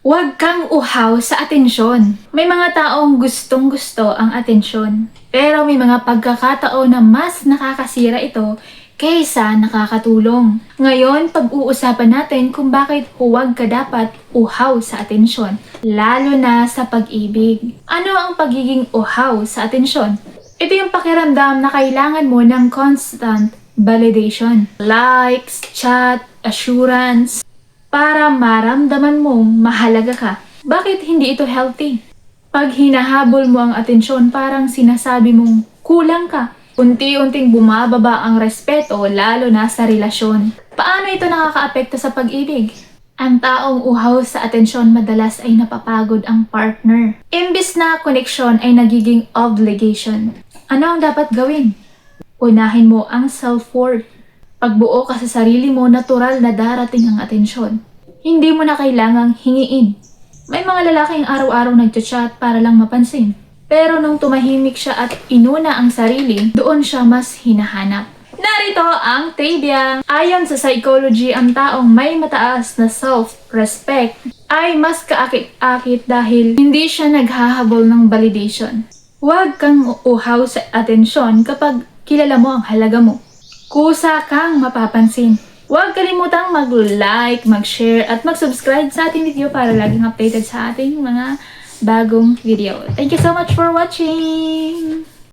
Huwag kang uhaw sa atensyon. May mga taong gustong-gusto ang atensyon. Pero may mga pagkakataon na mas nakakasira ito kaysa nakakatulong. Ngayon, pag-uusapan natin kung bakit huwag ka dapat uhaw sa atensyon, lalo na sa pag-ibig. Ano ang pagiging uhaw sa atensyon? Ito yung pakiramdam na kailangan mo ng constant validation. Likes, chat, assurance, para maramdaman mong mahalaga ka. Bakit hindi ito healthy? Pag hinahabol mo ang atensyon, parang sinasabi mong kulang ka. Unti-unting bumababa ang respeto, lalo na sa relasyon. Paano ito nakakaapekto sa pag-ibig? Ang taong uhaw sa atensyon madalas ay napapagod ang partner. Imbis na koneksyon ay nagiging obligation. Ano ang dapat gawin? Unahin mo ang self-worth. Pagbuo ka sa sarili mo, natural na darating ang atensyon. Hindi mo na kailangang hingiin. May mga lalaking araw-araw nagchat-chat para lang mapansin. Pero nung tumahimik siya at inuna ang sarili, doon siya mas hinahanap. Narito ang trivia. Ayon sa psychology, ang taong may mataas na self-respect ay mas kaakit-akit dahil hindi siya naghahabol ng validation. Huwag kang uhaw sa atensyon kapag kilala mo ang halaga mo. Kusa kang mapapansin. Huwag kalimutang mag-like, mag-share, at mag-subscribe sa ating video para laging updated sa ating mga bagong video. Thank you so much for watching!